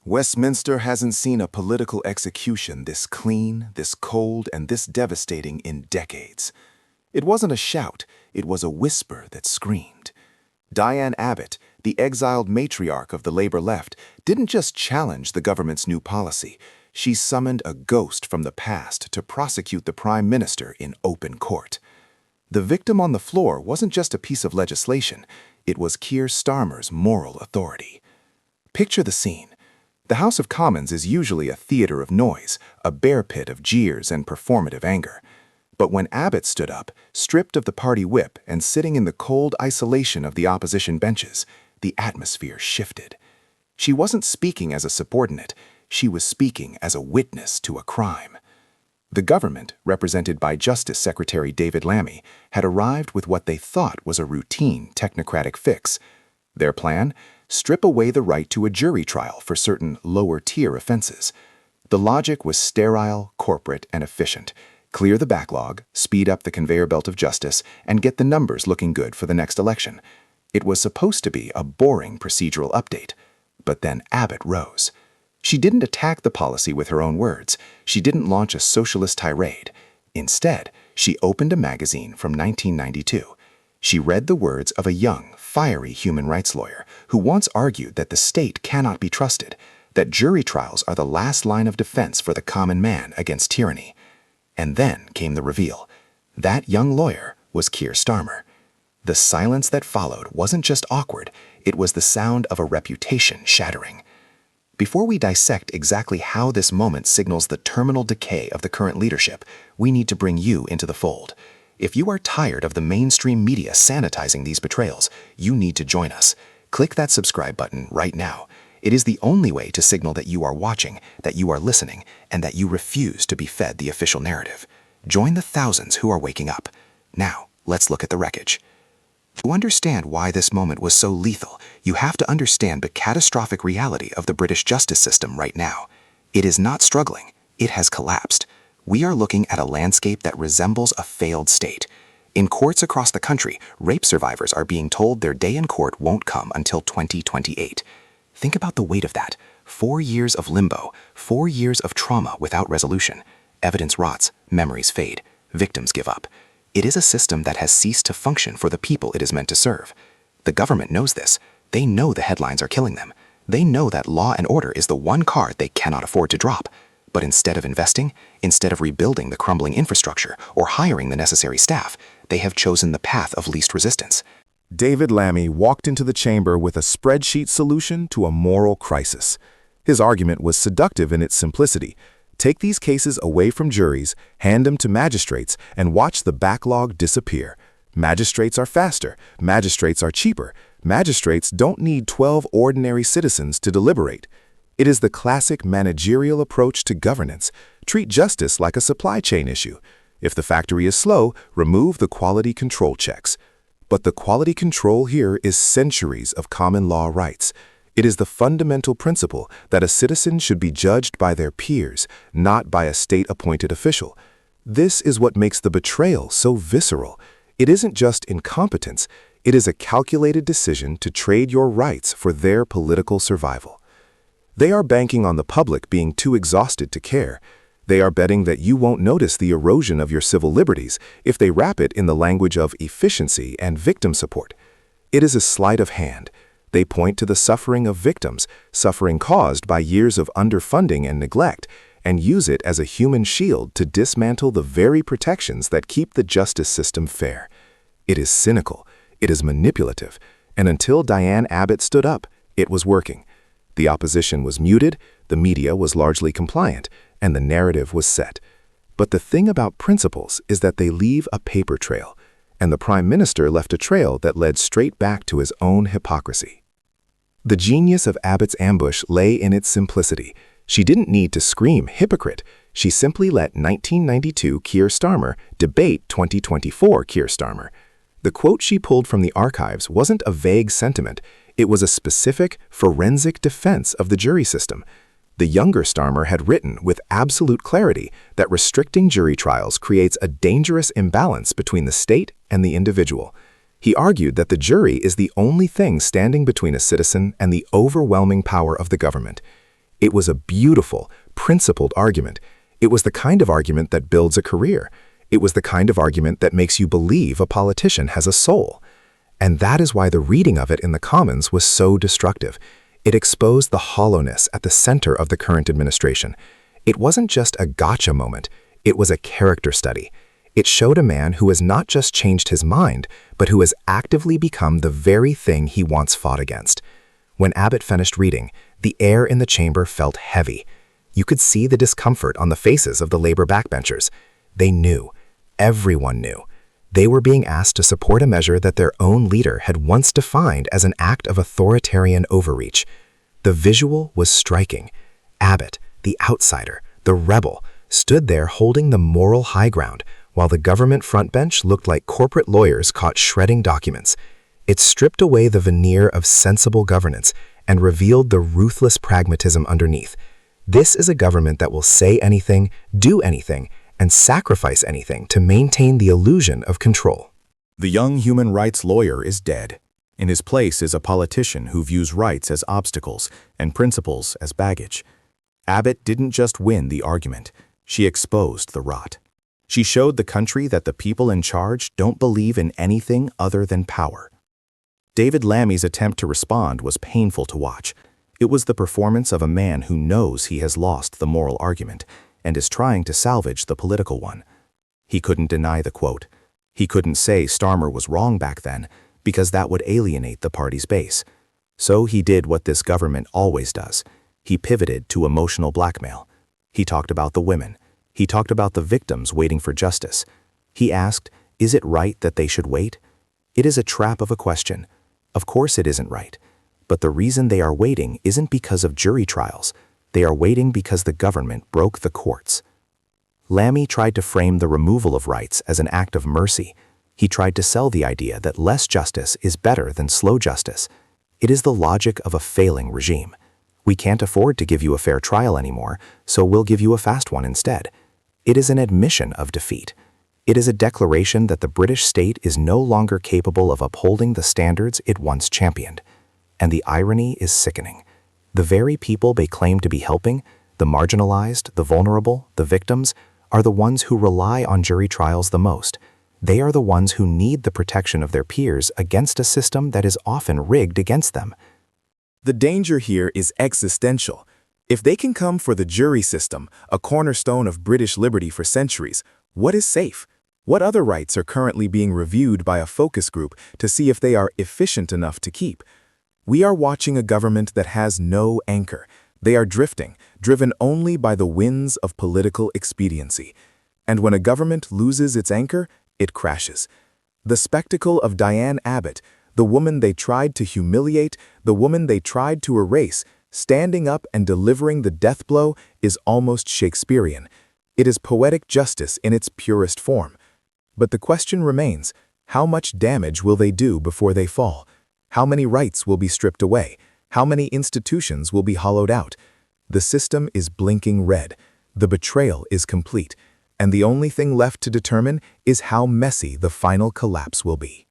Westminster hasn't seen a political execution this clean, this cold, and this devastating in decades. It wasn't a shout, it was a whisper that screamed. Diane Abbott, the exiled matriarch of the labor left, didn't just challenge the government's new policy. She summoned a ghost from the past to prosecute the prime minister in open court. The victim on the floor wasn't just a piece of legislation, it was Keir Starmer's moral authority. Picture the scene. The House of Commons is usually a theater of noise, a bear pit of jeers and performative anger. But when Abbott stood up, stripped of the party whip and sitting in the cold isolation of the opposition benches, the atmosphere shifted. She wasn't speaking as a subordinate, she was speaking as a witness to a crime. The government, represented by Justice Secretary David Lammy, had arrived with what they thought was a routine technocratic fix. Their plan? Strip away the right to a jury trial for certain lower-tier offenses. The logic was sterile, corporate, and efficient. Clear the backlog, speed up the conveyor belt of justice, and get the numbers looking good for the next election. It was supposed to be a boring procedural update. But then Abbott rose. She didn't attack the policy with her own words. She didn't launch a socialist tirade. Instead, she opened a magazine from 1992. She read the words of a young, fiery human rights lawyer who once argued that the state cannot be trusted, that jury trials are the last line of defense for the common man against tyranny. And then came the reveal. That young lawyer was Keir Starmer. The silence that followed wasn't just awkward, it was the sound of a reputation shattering. Before we dissect exactly how this moment signals the terminal decay of the current leadership, we need to bring you into the fold. If you are tired of the mainstream media sanitizing these betrayals, you need to join us. Click that subscribe button right now. It is the only way to signal that you are watching, that you are listening, and that you refuse to be fed the official narrative. Join the thousands who are waking up. Now, let's look at the wreckage. To understand why this moment was so lethal, you have to understand the catastrophic reality of the British justice system right now. It is not struggling, it has collapsed. We are looking at a landscape that resembles a failed state. In courts across the country, rape survivors are being told their day in court won't come until 2028. Think about the weight of that. 4 years of limbo, 4 years of trauma without resolution. Evidence rots, memories fade, victims give up. It is a system that has ceased to function for the people it is meant to serve. The government knows this. They know the headlines are killing them. They know that law and order is the one card they cannot afford to drop. But instead of investing, instead of rebuilding the crumbling infrastructure or hiring the necessary staff, they have chosen the path of least resistance. David Lammy walked into the chamber with a spreadsheet solution to a moral crisis. His argument was seductive in its simplicity. Take these cases away from juries, hand them to magistrates, and watch the backlog disappear. Magistrates are faster. Magistrates are cheaper. Magistrates don't need 12 ordinary citizens to deliberate. It is the classic managerial approach to governance. Treat justice like a supply chain issue. If the factory is slow, remove the quality control checks. But the quality control here is centuries of common law rights. It is the fundamental principle that a citizen should be judged by their peers, not by a state-appointed official. This is what makes the betrayal so visceral. It isn't just incompetence, it is a calculated decision to trade your rights for their political survival. They are banking on the public being too exhausted to care. They are betting that you won't notice the erosion of your civil liberties if they wrap it in the language of efficiency and victim support. It is a sleight of hand. They point to the suffering of victims, suffering caused by years of underfunding and neglect, and use it as a human shield to dismantle the very protections that keep the justice system fair. It is cynical, it is manipulative, and until Diane Abbott stood up, it was working. The opposition was muted, the media was largely compliant, and the narrative was set. But the thing about principles is that they leave a paper trail, and the Prime Minister left a trail that led straight back to his own hypocrisy. The genius of Abbott's ambush lay in its simplicity. She didn't need to scream hypocrite. She simply let 1992 Keir Starmer debate 2024 Keir Starmer. The quote she pulled from the archives wasn't a vague sentiment. It was a specific, forensic defense of the jury system. The younger Starmer had written with absolute clarity that restricting jury trials creates a dangerous imbalance between the state and the individual. He argued that the jury is the only thing standing between a citizen and the overwhelming power of the government. It was a beautiful, principled argument. It was the kind of argument that builds a career. It was the kind of argument that makes you believe a politician has a soul. And that is why the reading of it in the Commons was so destructive. It exposed the hollowness at the center of the current administration. It wasn't just a gotcha moment. It was a character study. It showed a man who has not just changed his mind, but who has actively become the very thing he once fought against. When Abbott finished reading, the air in the chamber felt heavy. You could see the discomfort on the faces of the Labor backbenchers. They knew. Everyone knew. They were being asked to support a measure that their own leader had once defined as an act of authoritarian overreach. The visual was striking. Abbott, the outsider, the rebel, stood there holding the moral high ground, while the government frontbench looked like corporate lawyers caught shredding documents. It stripped away the veneer of sensible governance and revealed the ruthless pragmatism underneath. This is a government that will say anything, do anything, and sacrifice anything to maintain the illusion of control. The young human rights lawyer is dead. In his place is a politician who views rights as obstacles and principles as baggage. Abbott didn't just win the argument, she exposed the rot. She showed the country that the people in charge don't believe in anything other than power. David Lammy's attempt to respond was painful to watch. It was the performance of a man who knows he has lost the moral argument and is trying to salvage the political one. He couldn't deny the quote. He couldn't say Starmer was wrong back then, because that would alienate the party's base. So he did what this government always does. He pivoted to emotional blackmail. He talked about the women. He talked about the victims waiting for justice. He asked, is it right that they should wait? It is a trap of a question. Of course it isn't right. But the reason they are waiting isn't because of jury trials. They are waiting because the government broke the courts. Lammy tried to frame the removal of rights as an act of mercy. He tried to sell the idea that less justice is better than slow justice. It is the logic of a failing regime. We can't afford to give you a fair trial anymore, so we'll give you a fast one instead. It is an admission of defeat. It is a declaration that the British state is no longer capable of upholding the standards it once championed. And the irony is sickening. The very people they claim to be helping, the marginalized, the vulnerable, the victims, are the ones who rely on jury trials the most. They are the ones who need the protection of their peers against a system that is often rigged against them. The danger here is existential. If they can come for the jury system, a cornerstone of British liberty for centuries, what is safe? What other rights are currently being reviewed by a focus group to see if they are efficient enough to keep? We are watching a government that has no anchor. They are drifting, driven only by the winds of political expediency. And when a government loses its anchor, it crashes. The spectacle of Diane Abbott, the woman they tried to humiliate, the woman they tried to erase, standing up and delivering the death blow, is almost Shakespearean. It is poetic justice in its purest form. But the question remains, how much damage will they do before they fall? How many rights will be stripped away? How many institutions will be hollowed out? The system is blinking red. The betrayal is complete. And the only thing left to determine is how messy the final collapse will be.